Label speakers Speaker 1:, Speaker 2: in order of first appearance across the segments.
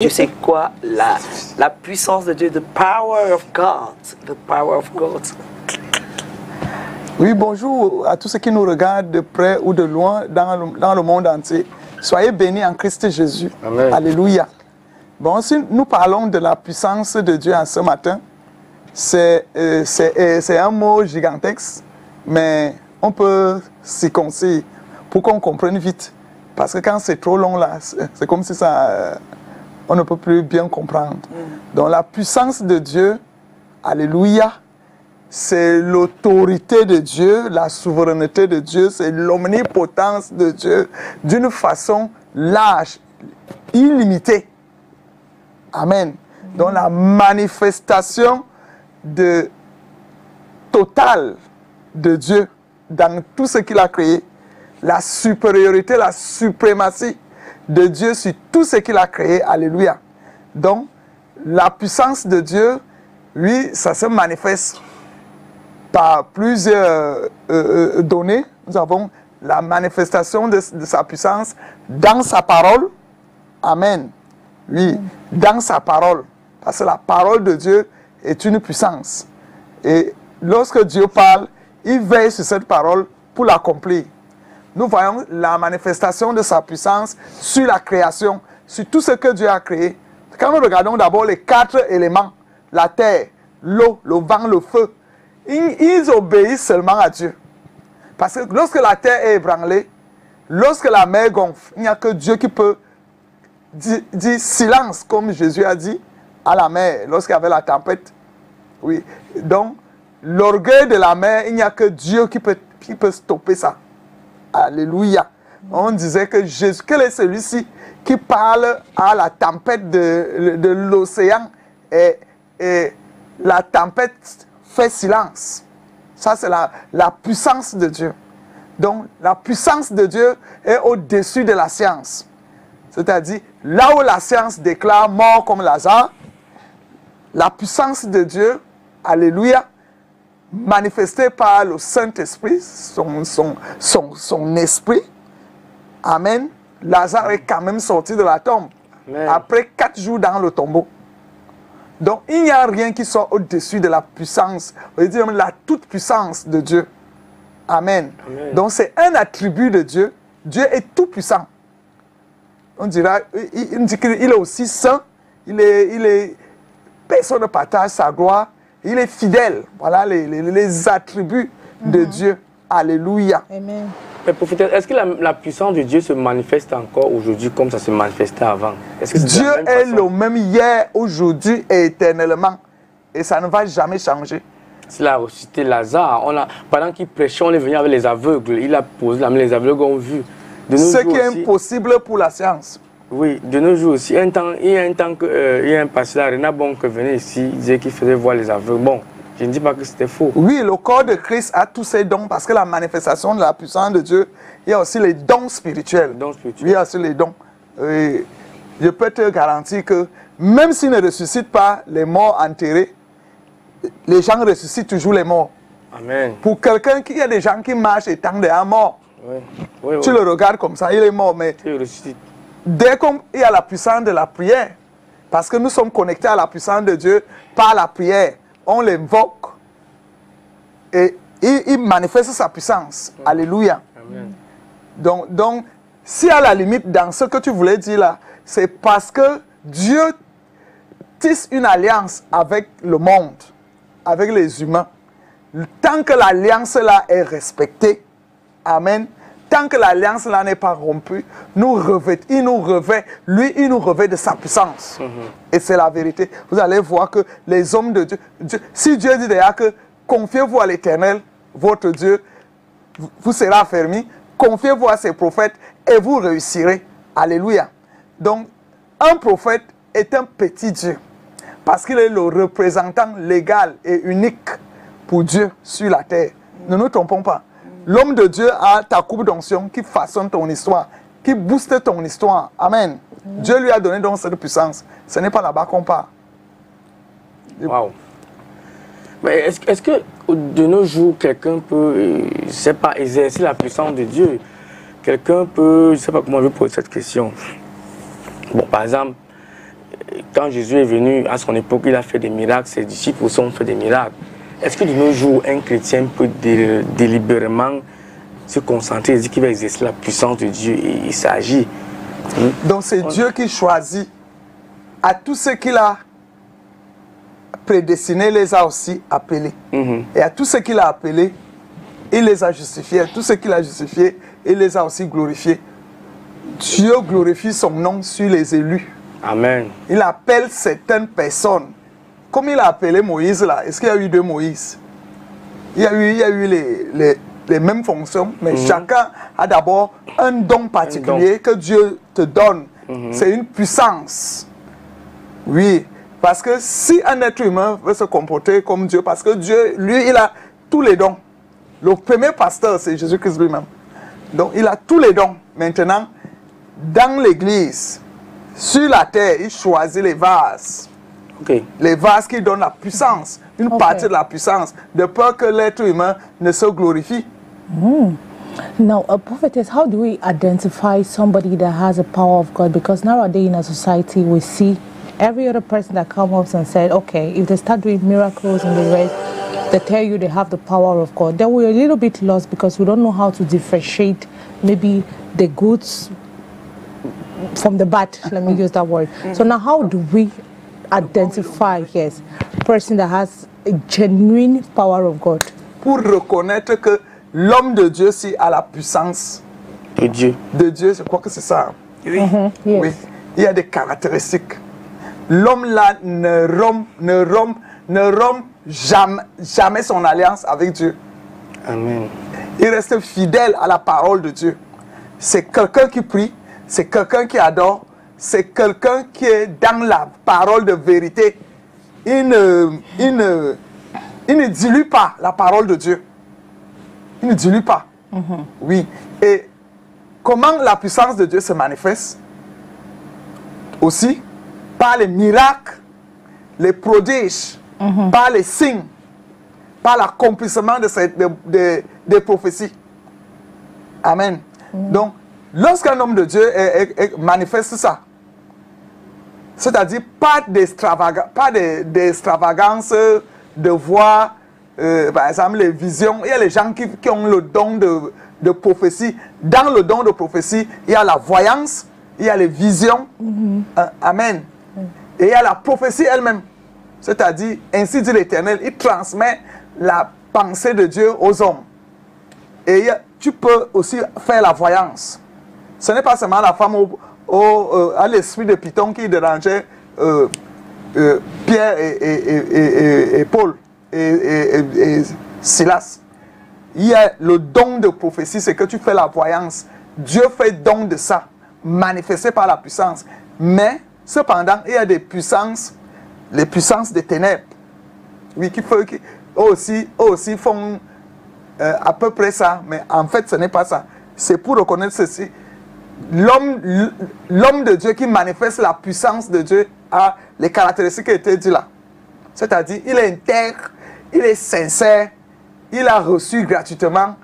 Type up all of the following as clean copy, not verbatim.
Speaker 1: Tu sais quoi? La puissance de Dieu, the power of God. The power of God.
Speaker 2: Oui, bonjour à tous ceux qui nous regardent de près ou de loin dans le monde entier. Soyez bénis en Christ Jésus.
Speaker 3: Amen.
Speaker 2: Alléluia. Bon, si nous parlons de la puissance de Dieu en ce matin, c'est un mot gigantesque, mais on peut s'y concilier pour qu'on comprenne vite. Parce que quand c'est trop long là, c'est comme si ça... on ne peut plus bien comprendre. Donc la puissance de Dieu, alléluia, c'est l'autorité de Dieu, la souveraineté de Dieu, c'est l'omnipotence de Dieu d'une façon large, illimitée. Amen. Donc la manifestation totale de Dieu dans tout ce qu'il a créé, la supériorité, la suprématie de Dieu sur tout ce qu'il a créé. Alléluia. Donc, la puissance de Dieu, oui, ça se manifeste par plusieurs données. Nous avons la manifestation de sa puissance dans sa parole. Amen. Oui, dans sa parole. Parce que la parole de Dieu est une puissance. Et lorsque Dieu parle, il veille sur cette parole pour l'accomplir. Nous voyons la manifestation de sa puissance sur la création, sur tout ce que Dieu a créé. Quand nous regardons d'abord les 4 éléments, la terre, l'eau, le vent, le feu, ils obéissent seulement à Dieu. Parce que lorsque la terre est ébranlée, lorsque la mer gonfle, il n'y a que Dieu qui peut dire silence, comme Jésus a dit à la mer lorsqu'il y avait la tempête. Oui. Donc, l'orgueil de la mer, il n'y a que Dieu qui peut stopper ça. Alléluia. On disait que Jésus, quel est celui-ci qui parle à la tempête de l'océan et la tempête fait silence. Ça, c'est la puissance de Dieu. Donc, la puissance de Dieu est au-dessus de la science. C'est-à-dire, là où la science déclare mort comme Lazare, la puissance de Dieu, alléluia, manifesté par le Saint-Esprit, son esprit. Amen. Lazare est quand même sorti de la tombe. Amen. Après 4 jours dans le tombeau. Donc, il n'y a rien qui soit au-dessus de la puissance, on va dire même la toute-puissance de Dieu. Amen. Amen. Donc, c'est un attribut de Dieu. Dieu est tout-puissant. On dira, il dit qu'il est aussi saint. Personne ne partage sa gloire. Il est fidèle. Voilà les attributs de Dieu. Alléluia.
Speaker 3: Amen. Mais prophète, est-ce que la puissance de Dieu se manifeste encore aujourd'hui comme ça se manifestait avant?
Speaker 2: Dieu est le même hier, aujourd'hui et éternellement. Et ça ne va jamais changer.
Speaker 3: C'est la ressuscité Lazare. Pendant qu'il prêchait, on est venu avec les aveugles. Il a posé la main, les aveugles ont vu.
Speaker 2: Ce qui est impossible pour la science.
Speaker 3: Oui, de nos jours aussi. Il y a un temps il y a un pasteur, René Bon, qui venait ici, il disait qu'il faisait voir les aveugles. Bon, je ne dis pas que c'était faux.
Speaker 2: Oui, le corps de Christ a tous ses dons parce que la manifestation de la puissance de Dieu, il y a aussi les dons spirituels. Oui, il y a aussi les dons. Et je peux te garantir que même s'il ne ressuscite pas les morts enterrés, les gens ressuscitent toujours les morts.
Speaker 3: Amen.
Speaker 2: Pour quelqu'un qui, il y a des gens qui marchent étant déjà morts.
Speaker 3: Oui,
Speaker 2: tu le regardes comme ça, il est mort, mais
Speaker 3: il ressuscite.
Speaker 2: Dès qu'il y a la puissance de la prière, parce que nous sommes connectés à la puissance de Dieu par la prière, on l'invoque et il manifeste sa puissance. Alléluia.
Speaker 3: Amen.
Speaker 2: Donc, si à la limite, dans ce que tu voulais dire là, c'est parce que Dieu tisse une alliance avec le monde, avec les humains. Tant que l'alliance là est respectée, amen. Tant que l'alliance là n'est pas rompue, il nous revêt de sa puissance. Et c'est la vérité. Vous allez voir que les hommes de Dieu, si Dieu dit déjà que confiez-vous à l'Éternel, votre Dieu, vous serez affermis, confiez-vous à ses prophètes et vous réussirez. Alléluia. Donc, un prophète est un petit Dieu parce qu'il est le représentant légal et unique pour Dieu sur la terre. Ne nous trompons pas. L'homme de Dieu a ta coupe d'onction qui façonne ton histoire, qui booste ton histoire. Amen. Dieu lui a donné donc cette puissance. Ce n'est pas là-bas qu'on part.
Speaker 3: Wow. Mais est-ce que de nos jours, quelqu'un peut, je ne sais pas, exercer la puissance de Dieu? Quelqu'un peut, je ne sais pas comment je vais poser cette question. Bon, par exemple, quand Jésus est venu, à son époque, il a fait des miracles, ses disciples aussi ont fait des miracles. Est-ce que de nos jours, un chrétien peut délibérément se concentrer et dire qu'il va exercer la puissance de Dieu et il s'agit?
Speaker 2: Donc c'est Dieu qui choisit. À tous ceux qu'il a prédestinés, il les a aussi appelés. Et à tous ceux qu'il a appelés, il les a justifiés. À tous ceux qu'il a justifiés, il les a aussi glorifiés. Dieu glorifie son nom sur les élus.
Speaker 3: Amen.
Speaker 2: Il appelle certaines personnes. Comme il a appelé Moïse là, est-ce qu'il y a eu deux Moïse? Il y a eu les mêmes fonctions, mais chacun a d'abord un don particulier que Dieu te donne. C'est une puissance. Oui, parce que si un être humain veut se comporter comme Dieu, parce que Dieu, lui, il a tous les dons. Le premier pasteur, c'est Jésus-Christ lui-même. Donc, il a tous les dons. Maintenant, dans l'église, sur la terre, il choisit les vases.
Speaker 3: Okay.
Speaker 2: Les vases qui donnent la puissance, une partie de la puissance, de peur que l'être humain ne se glorifie.
Speaker 4: Now, prophetess, how do we identify somebody that has the power of God? Because nowadays in our society, we see every other person that comes up and said, okay, if they start doing miracles and the rest, they tell you they have the power of God. Then we're a little bit lost because we don't know how to differentiate maybe the goods from the bad. Let me use that word. So now how do we identify, yes, a person that has a genuine power of God?
Speaker 2: Pour reconnaître que l'homme de Dieu, si a la puissance
Speaker 3: de Dieu.
Speaker 2: De Dieu, je crois que c'est ça.
Speaker 1: Oui.
Speaker 4: Yes.
Speaker 2: Oui. Il y a des caractéristiques. L'homme là ne rompt jamais son alliance avec Dieu.
Speaker 3: Amen.
Speaker 2: Il reste fidèle à la parole de Dieu. C'est quelqu'un qui prie, c'est quelqu'un qui adore, c'est quelqu'un qui est dans la parole de vérité. Il ne dilue pas la parole de Dieu. Il ne dilue pas. Oui. Et comment la puissance de Dieu se manifeste? Aussi, par les miracles, les prodiges, par les signes, par l'accomplissement des prophéties. Amen. Donc, lorsqu'un homme de Dieu manifeste ça, c'est-à-dire pas d'extravagance de voir, par exemple, les visions. Il y a les gens qui ont le don de prophétie. Dans le don de prophétie, il y a la voyance, il y a les visions. Amen. Et il y a la prophétie elle-même. C'est-à-dire, ainsi dit l'Éternel, il transmet la pensée de Dieu aux hommes. Et tu peux aussi faire la voyance. Ce n'est pas seulement la femme à l'esprit de Python qui dérangeait Pierre et Paul et Silas. Il y a le don de prophétie, c'est que tu fais la voyance. Dieu fait don de ça, manifesté par la puissance. Mais, cependant, il y a des puissances, les puissances des ténèbres. Oui, eux aussi font à peu près ça, mais en fait, ce n'est pas ça. C'est pour reconnaître ceci. L'homme de Dieu qui manifeste la puissance de Dieu a les caractéristiques qui étaient dites là. C'est-à-dire, il est intègre, il est sincère, il a reçu gratuitement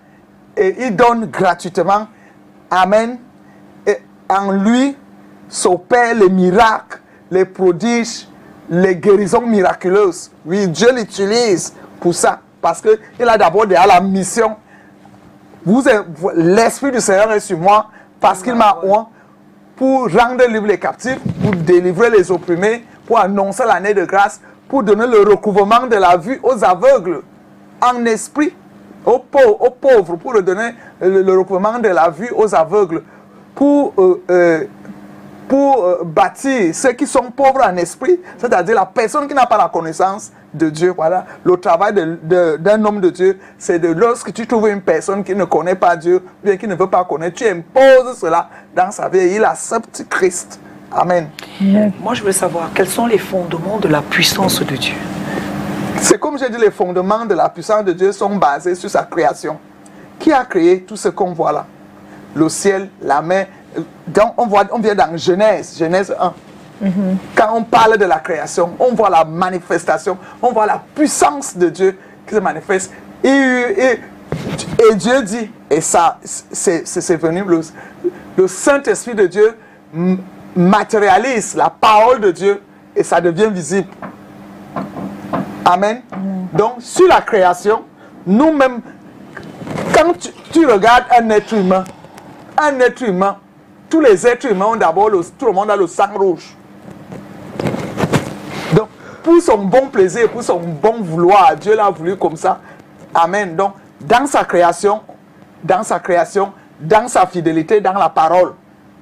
Speaker 2: et il donne gratuitement. Amen. Et en lui s'opèrent les miracles, les prodiges, les guérisons miraculeuses. Oui, Dieu l'utilise pour ça. Parce qu'il a d'abord la mission. L'Esprit du Seigneur est sur moi parce qu'il m'a oint pour rendre libre les captifs, pour délivrer les opprimés, pour annoncer l'année de grâce, pour donner le recouvrement de la vue aux aveugles, en esprit, aux pauvres, pour donner le recouvrement de la vue aux aveugles, pour bâtir ceux qui sont pauvres en esprit, c'est-à-dire la personne qui n'a pas la connaissance de Dieu. Voilà, le travail d'un homme de Dieu, c'est de lorsque tu trouves une personne qui ne connaît pas Dieu, bien qui ne veut pas connaître, tu imposes cela dans sa vie et il accepte Christ. Amen.
Speaker 1: Moi, je veux savoir quels sont les fondements de la puissance de Dieu.
Speaker 2: C'est comme j'ai dit, les fondements de la puissance de Dieu sont basés sur sa création. Qui a créé tout ce qu'on voit là? Le ciel, la mer. Donc, on vient dans Genèse 1. Quand on parle de la création, on voit la manifestation, on voit la puissance de Dieu qui se manifeste. Et Dieu dit, et ça, c'est venu, le Saint-Esprit de Dieu matérialise la parole de Dieu et ça devient visible. Amen. Donc, sur la création, nous-mêmes, quand tu regardes un être humain, tous les êtres humains ont d'abord, tout le monde a le sang rouge. Donc, pour son bon plaisir, pour son bon vouloir, Dieu l'a voulu comme ça. Amen. Donc, dans sa création, dans sa fidélité, dans la parole.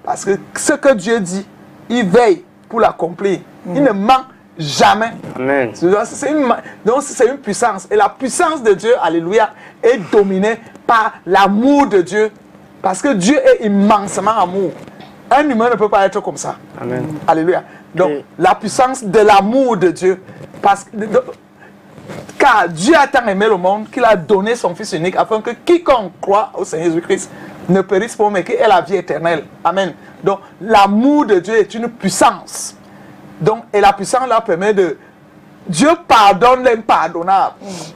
Speaker 2: Parce que ce que Dieu dit, il veille pour l'accomplir. Il ne ment jamais.
Speaker 3: Amen.
Speaker 2: Donc c'est une puissance. Et la puissance de Dieu, alléluia, est dominée par l'amour de Dieu. Parce que Dieu est immensement amour. Un humain ne peut pas être comme ça.
Speaker 3: Amen.
Speaker 2: Alléluia. Donc la puissance de l'amour de Dieu. Car Dieu a tant aimé le monde qu'il a donné son Fils unique afin que quiconque croit au Seigneur Jésus-Christ ne périsse pas, mais qu'il ait la vie éternelle. Amen. Donc l'amour de Dieu est une puissance. Donc, et la puissance là permet de... Dieu pardonne l'impardonnable.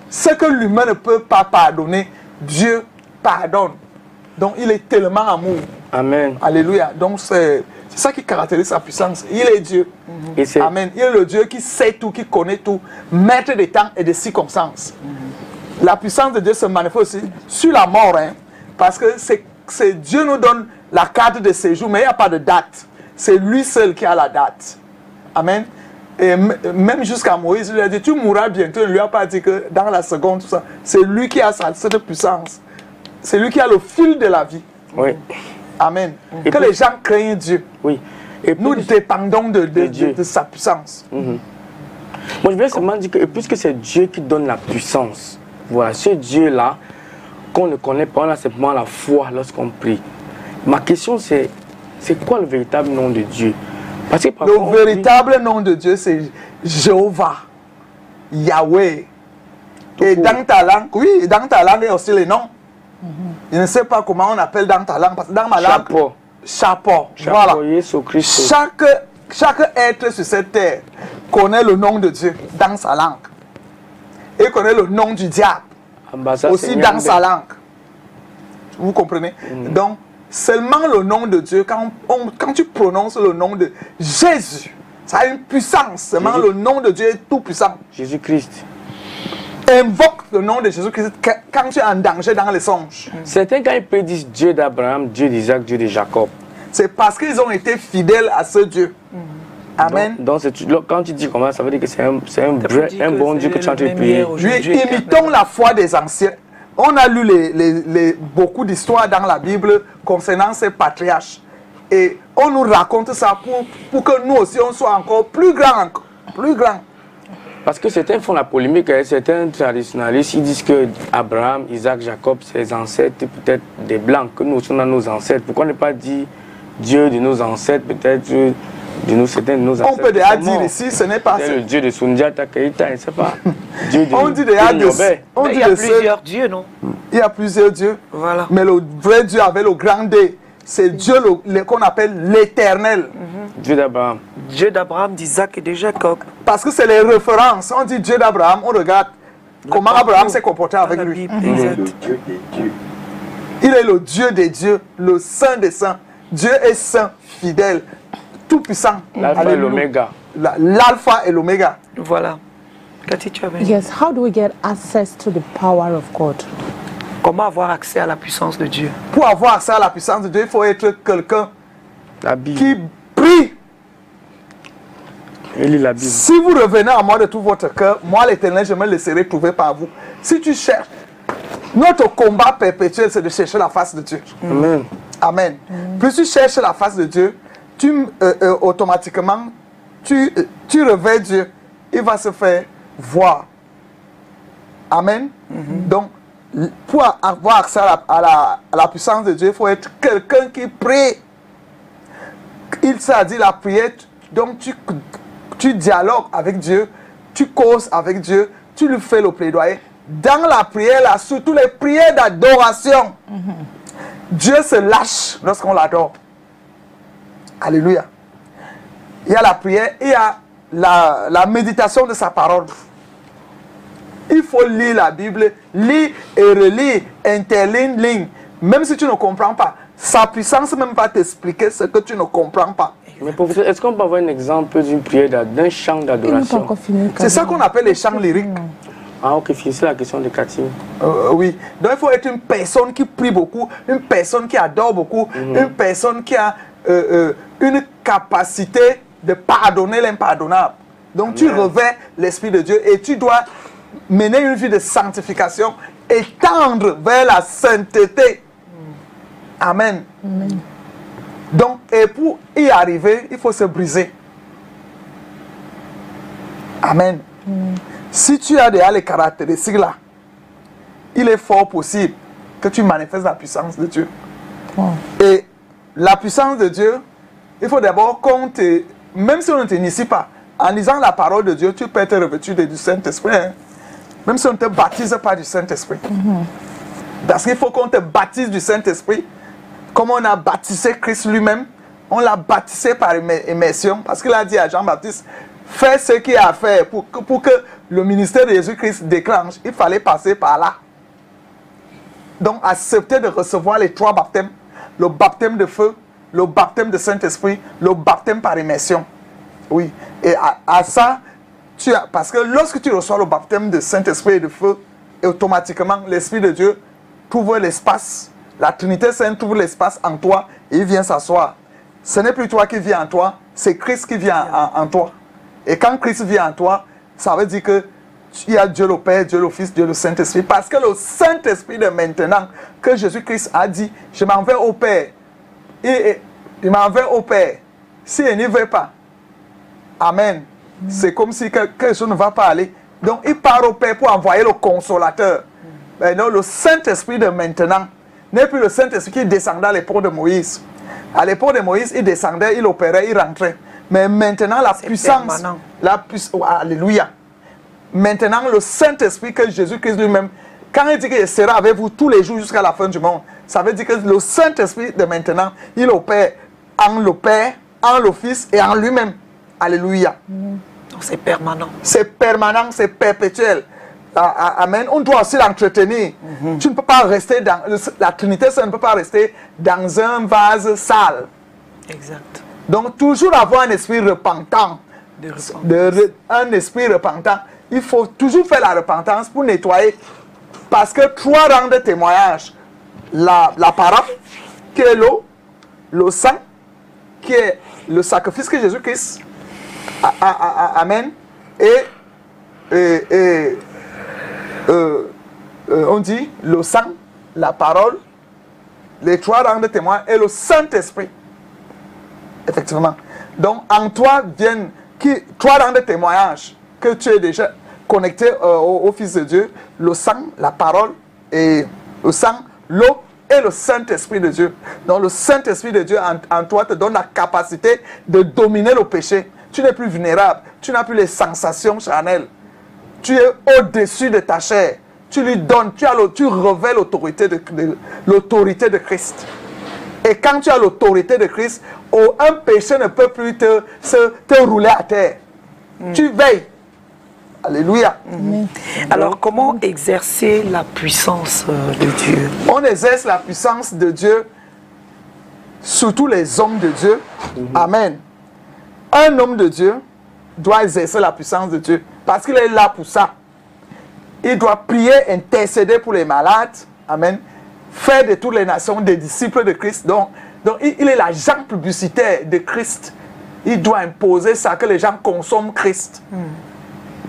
Speaker 2: Ce que l'humain ne peut pas pardonner, Dieu pardonne. Donc il est tellement amour.
Speaker 3: Amen.
Speaker 2: Alléluia. Donc c'est ça qui caractérise sa puissance. Il est Dieu. Amen. Il est le Dieu qui sait tout, qui connaît tout, maître des temps et des circonstances. La puissance de Dieu se manifeste aussi sur la mort. Hein, parce que Dieu nous donne la carte de séjour, mais il n'y a pas de date. C'est lui seul qui a la date. Amen. Et même jusqu'à Moïse, il lui a dit, tu mourras bientôt. Il ne lui a pas dit que dans la seconde, tout ça. C'est lui qui a cette puissance. C'est lui qui a le fil de la vie.
Speaker 3: Oui.
Speaker 2: Amen. Et que les gens craignent Dieu.
Speaker 3: Oui. Et
Speaker 2: nous dépendons de sa puissance.
Speaker 3: Moi, je voulais seulement dire que puisque c'est Dieu qui donne la puissance, voilà, ce Dieu-là, qu'on ne connaît pas, on a simplement la foi lorsqu'on prie. Ma question, c'est quoi le véritable nom de Dieu? Parce que
Speaker 2: le véritable nom de Dieu, c'est Jéhovah, Yahweh. Et dans ta langue, oui, dans ta langue, il y a aussi les noms. Je ne sais pas comment on appelle dans ta langue, parce que dans ma langue, chapeau. Voilà. Chaque être sur cette terre connaît le nom de Dieu dans sa langue. Et connaît le nom du diable aussi dans sa langue. Vous comprenez? Donc, seulement le nom de Dieu, quand tu prononces le nom de Jésus, ça a une puissance. Seulement le nom de Dieu est tout puissant.
Speaker 3: Jésus-Christ.
Speaker 2: Invoque le nom de Jésus-Christ quand tu es en danger dans les songes.
Speaker 3: Certains, quand ils prédisent Dieu d'Abraham, Dieu d'Isaac, Dieu de Jacob,
Speaker 2: c'est parce qu'ils ont été fidèles à ce Dieu. Amen.
Speaker 3: Donc quand tu dis comment ça veut dire que c'est un bon Dieu que tu es en train de prier.
Speaker 2: Imitons la foi des anciens. On a lu beaucoup d'histoires dans la Bible concernant ces patriarches. Et on nous raconte ça pour que nous aussi on soit encore plus grands. Plus grands.
Speaker 3: Parce que certains font la polémique, certains traditionalistes, ils disent que Abraham, Isaac, Jacob, ses ancêtres, peut-être des blancs, que nous sommes nos ancêtres. Pourquoi ne pas dire Dieu de nos ancêtres, peut-être certains de nos ancêtres?
Speaker 2: On peut déjà dire ici, ce n'est pas ça.
Speaker 3: Le Dieu de Sundiata Keita, je ne sais pas. Dieu de
Speaker 2: on dit déjà
Speaker 1: il y a plusieurs dieux, non?
Speaker 2: Il y a plusieurs dieux.
Speaker 1: Voilà.
Speaker 2: Mais le vrai Dieu avec le grand D, c'est Dieu qu'on appelle l'Éternel.
Speaker 3: Dieu d'Abraham.
Speaker 1: Dieu d'Abraham, d'Isaac et de Jacob.
Speaker 2: Parce que c'est les références. On dit Dieu d'Abraham, on regarde comment Abraham s'est comporté avec lui. Il est le Dieu des dieux, le Saint des saints. Dieu est saint, fidèle, tout puissant.
Speaker 3: L'alpha et l'oméga.
Speaker 2: L'alpha et l'oméga.
Speaker 1: Voilà. Cathy, tu avais...
Speaker 4: Yes, how do we get access to the power of God?
Speaker 1: Comment avoir accès à la puissance de Dieu?
Speaker 2: Pour avoir accès à la puissance de Dieu, il faut être quelqu'un qui prie.
Speaker 3: Il lit la Bible.
Speaker 2: Si vous revenez à moi de tout votre cœur, moi l'Éternel, je me laisserai trouver par vous. Si tu cherches, notre combat perpétuel, c'est de chercher la face de Dieu.
Speaker 3: Amen.
Speaker 2: Amen. Plus tu cherches la face de Dieu, automatiquement, tu réveilles Dieu. Il va se faire voir. Amen. Donc, pour avoir accès à la puissance de Dieu, il faut être quelqu'un qui prie. Il s'est dit la prière, donc tu dialogues avec Dieu, tu causes avec Dieu, tu lui fais le plaidoyer. Dans la prière, là, surtout les prières d'adoration, Dieu se lâche lorsqu'on l'adore. Alléluia. Il y a la prière, il y a la méditation de sa parole. Il faut lire la Bible, lire et relire, interligne, même si tu ne comprends pas. Sa puissance même va t'expliquer ce que tu ne comprends pas.
Speaker 3: Mais professeur, est-ce qu'on peut avoir un exemple d'une prière, d'un chant d'adoration?
Speaker 2: C'est ça qu'on appelle les chants lyriques.
Speaker 3: Ah ok, c'est la question de Cathy.
Speaker 2: Oui, donc il faut être une personne qui prie beaucoup, une personne qui adore beaucoup, une personne qui a une capacité de pardonner l'impardonnable. Donc tu revêts l'Esprit de Dieu et tu dois mener une vie de sanctification et tendre vers la sainteté. Amen. Donc, et pour y arriver, il faut se briser. Amen. Si tu as déjà les caractéristiques là, il est fort possible que tu manifestes la puissance de Dieu. Et la puissance de Dieu, il faut d'abord qu'on te... Même si on ne t'initie pas, en lisant la parole de Dieu, tu peux être revêtu du Saint-Esprit. Hein? Même si on ne te baptise pas du Saint-Esprit. Parce qu'il faut qu'on te baptise du Saint-Esprit. Comme on a baptisé Christ lui-même, on l'a baptisé par immersion. Parce qu'il a dit à Jean-Baptiste, fais ce qu'il a à faire pour que le ministère de Jésus-Christ déclenche. Il fallait passer par là. Donc, accepter de recevoir les 3 baptêmes. Le baptême de feu, le baptême de Saint-Esprit, le baptême par immersion. Oui. Et à ça, parce que lorsque tu reçois le baptême de Saint-Esprit et de feu, automatiquement, l'Esprit de Dieu trouve l'espace. La Trinité Sainte trouve l'espace en toi et il vient s'asseoir. Ce n'est plus toi qui vis en toi, c'est Christ qui vient en toi. Et quand Christ vient en toi, ça veut dire que il y a Dieu le Père, Dieu le Fils, Dieu le Saint-Esprit. Parce que le Saint-Esprit de maintenant, que Jésus-Christ a dit, je m'en vais au Père. Il m'en va au Père. S'il n'y veut pas, Amen. C'est comme si quelque chose ne va pas aller. Donc il part au Père pour envoyer le Consolateur. Mais non, le Saint-Esprit de maintenant n'est plus le Saint-Esprit qui descendait à l'époque de Moïse. À l'époque de Moïse, il descendait, il opérait, il rentrait. Mais maintenant, la puissance, alléluia. Maintenant, le Saint-Esprit que Jésus-Christ lui-même, quand il dit qu'il sera avec vous tous les jours jusqu'à la fin du monde, ça veut dire que le Saint-Esprit de maintenant, il opère en le Père, en le Fils et en lui-même. Alléluia.
Speaker 5: Donc c'est permanent.
Speaker 2: C'est permanent, c'est perpétuel. Amen. On doit aussi l'entretenir. Tu ne peux pas rester dans... La Trinité, ça ne peut pas rester dans un vase sale.
Speaker 5: Exact.
Speaker 2: Donc, toujours avoir un esprit repentant. Un esprit repentant. Il faut toujours faire la repentance pour nettoyer. Parce que 3 rangs de témoignage. La parole, qui est l'eau, le sang, qui est le sacrifice que Jésus-Christ. Amen. On dit le sang, la parole, les 3 rangs de témoins et le Saint-Esprit. Effectivement. Donc, en toi viennent 3 rangs de témoignage que tu es déjà connecté au Fils de Dieu, le sang, la parole, et le sang, l'eau et le Saint-Esprit de Dieu. Donc, le Saint-Esprit de Dieu en toi te donne la capacité de dominer le péché. Tu n'es plus vulnérable. Tu n'as plus les sensations charnelles. Tu es au-dessus de ta chair. Tu lui donnes, tu revêts l'autorité de Christ. Et quand tu as l'autorité de Christ, un péché ne peut plus te rouler à terre. Tu veilles. Alléluia.
Speaker 5: Alors, comment exercer la puissance de Dieu?
Speaker 2: On exerce la puissance de Dieu sur tous les hommes de Dieu. Amen. Un homme de Dieu doit exercer la puissance de Dieu parce qu'il est là pour ça. Il doit prier, intercéder pour les malades. Amen. Faire de toutes les nations des disciples de Christ. Donc il est l'agent publicitaire de Christ. Il doit imposer ça, que les gens consomment Christ.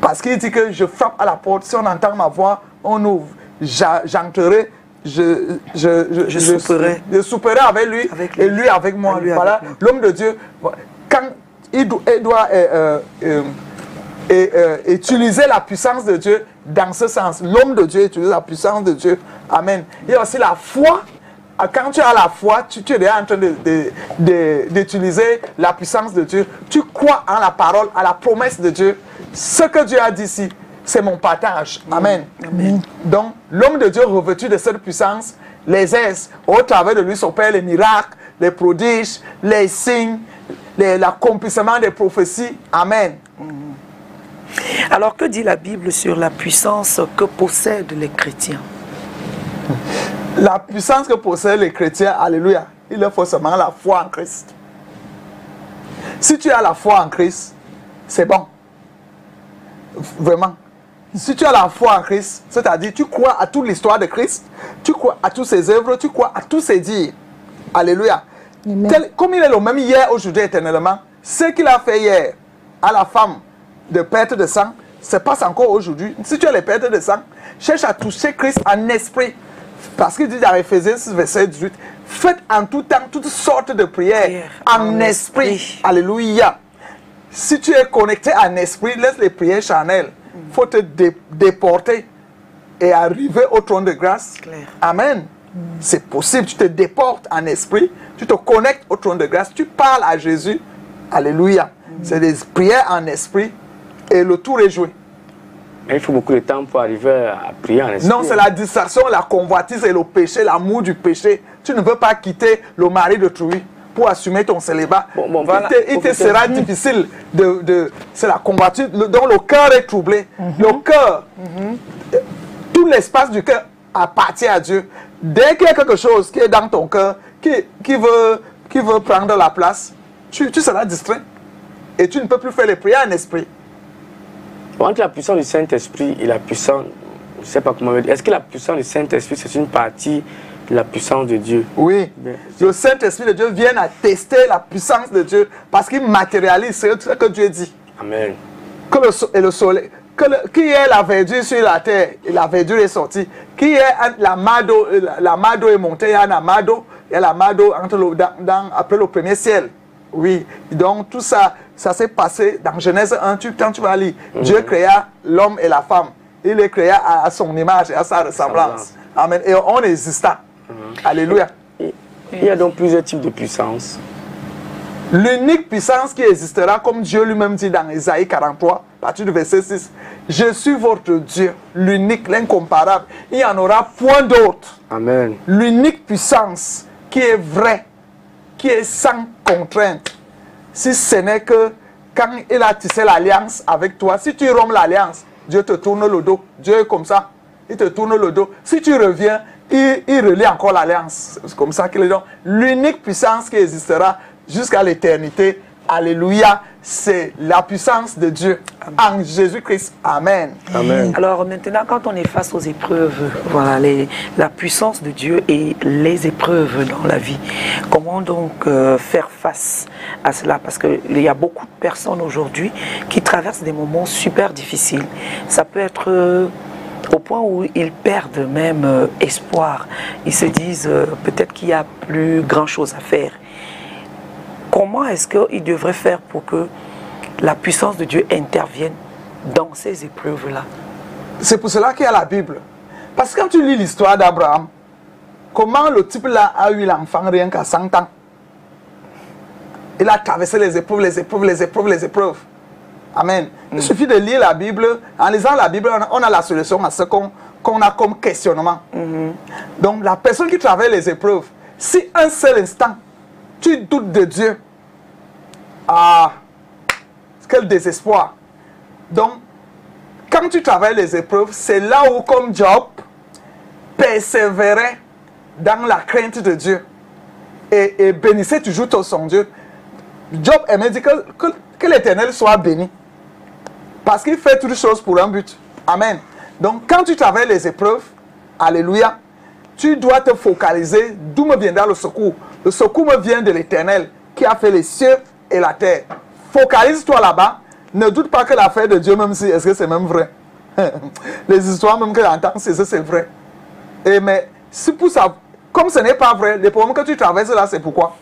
Speaker 2: Parce qu'il dit que je frappe à la porte. Si on entend ma voix, on ouvre. J'entrerai. Je souperai avec lui et lui avec moi. Voilà, l'homme de Dieu. Quand il doit utiliser la puissance de Dieu dans ce sens. L'homme de Dieu utilise la puissance de Dieu. Amen. Il y a aussi la foi. Quand tu as la foi, tu es déjà en train d'utiliser la puissance de Dieu. Tu crois en la parole, à la promesse de Dieu. Ce que Dieu a dit ici, c'est mon partage. Amen.
Speaker 5: Amen.
Speaker 2: Donc, l'homme de Dieu revêtu de cette puissance, les exerce. Au travers de lui s'opèrent les miracles, les prodiges, les signes, l'accomplissement des prophéties. Amen.
Speaker 5: Alors, que dit la Bible sur la puissance que possèdent les chrétiens?
Speaker 2: La puissance que possèdent les chrétiens, alléluia, il leur faut seulement la foi en Christ. Si tu as la foi en Christ, c'est bon. Vraiment. Si tu as la foi en Christ, c'est-à-dire tu crois à toute l'histoire de Christ, tu crois à toutes ses œuvres, tu crois à tous ses dires. Alléluia. Comme il est le même hier, aujourd'hui, éternellement, ce qu'il a fait hier à la femme de perte de sang, se passe encore aujourd'hui. Si tu as les pertes de sang, cherche à toucher Christ en esprit. Parce qu'il dit dans Ephésiens 6, verset 18, faites en tout temps toutes sortes de prières en esprit. Alléluia. Si tu es connecté en esprit, laisse les prières charnelles. Il faut te déporter et arriver au trône de grâce. Amen. C'est possible, tu te déportes en esprit, tu te connectes au trône de grâce, tu parles à Jésus. Alléluia. C'est des prières en esprit et le tour est joué.
Speaker 3: Mais il faut beaucoup de temps pour arriver à prier en esprit.
Speaker 2: Non, c'est la distraction, la convoitise et le péché, l'amour du péché. Tu ne veux pas quitter le mari d'autrui pour assumer ton célibat.
Speaker 3: Voilà.
Speaker 2: Il te sera difficile c'est la convoitise dont le cœur est troublé. Le cœur, tout l'espace du cœur appartient à Dieu. Dès qu'il y a quelque chose qui est dans ton cœur, qui veut prendre la place, tu seras distrait. Et tu ne peux plus faire les prières en esprit.
Speaker 3: Entre la puissance du Saint-Esprit et la puissance, je ne sais pas comment dire, est-ce que la puissance du Saint-Esprit, c'est une partie de la puissance de Dieu?
Speaker 2: Oui. Le Saint-Esprit de Dieu vient attester la puissance de Dieu parce qu'il matérialise ce que Dieu dit.
Speaker 3: Amen.
Speaker 2: Que le soleil, qui est la verdure sur la terre, et la verdure est sortie. Qui est l'amado est monté, il y a un amado, il y a l'amado après le premier ciel. Oui, donc tout ça, ça s'est passé dans Genèse 1, quand tu vas lire. Dieu créa l'homme et la femme. Il les créa à son image et à sa ressemblance. Amen. Et on exista. Alléluia.
Speaker 3: Il y a donc plusieurs types de puissance.
Speaker 2: L'unique puissance qui existera, comme Dieu lui-même dit dans Isaïe 43, à partir du verset 6, je suis votre Dieu, l'unique, l'incomparable. Il n'y en aura point d'autre.
Speaker 3: Amen.
Speaker 2: L'unique puissance qui est vraie, qui est sans contrainte. Si ce n'est que quand il a tissé l'alliance avec toi, si tu rompes l'alliance, Dieu te tourne le dos. Dieu est comme ça. Il te tourne le dos. Si tu reviens, il relie encore l'alliance. C'est comme ça qu'il est. Donc, l'unique puissance qui existera jusqu'à l'éternité, alléluia, c'est la puissance de Dieu. Amen. En Jésus-Christ. Amen.
Speaker 3: Amen.
Speaker 5: Alors maintenant, quand on est face aux épreuves, voilà, la puissance de Dieu et les épreuves dans la vie, comment donc faire face à cela? Parce qu'il y a beaucoup de personnes aujourd'hui qui traversent des moments super difficiles. Ça peut être au point où ils perdent même espoir. Ils se disent peut-être qu'il n'y a plus grand-chose à faire. Comment est-ce qu'ils devraient faire pour que la puissance de Dieu intervienne dans ces épreuves-là?
Speaker 2: C'est pour cela qu'il y a la Bible. Parce que quand tu lis l'histoire d'Abraham, comment le type-là a eu l'enfant rien qu'à 100 ans? Il a traversé les épreuves, les épreuves, les épreuves, les épreuves. Amen. Il suffit de lire la Bible. En lisant la Bible, on a la solution à ce qu'on a comme questionnement. Donc la personne qui traverse les épreuves, si un seul instant, tu doutes de Dieu, quel désespoir. Donc, quand tu travailles les épreuves, c'est là où, comme Job, persévérait dans la crainte de Dieu et bénissait toujours son Dieu. Job aimait dire que l'Éternel soit béni parce qu'il fait toutes choses pour un but. Amen. Donc, quand tu travailles les épreuves, alléluia, tu dois te focaliser d'où me viendra le secours. Le secours me vient de l'Éternel qui a fait les cieux et la terre. Focalise-toi là-bas. Ne doute pas que l'affaire de Dieu, même si, est-ce que c'est même vrai? Les histoires même que j'entends, c'est vrai. Mais si pour ça, comme ce n'est pas vrai, les problèmes que tu traverses là, c'est pourquoi?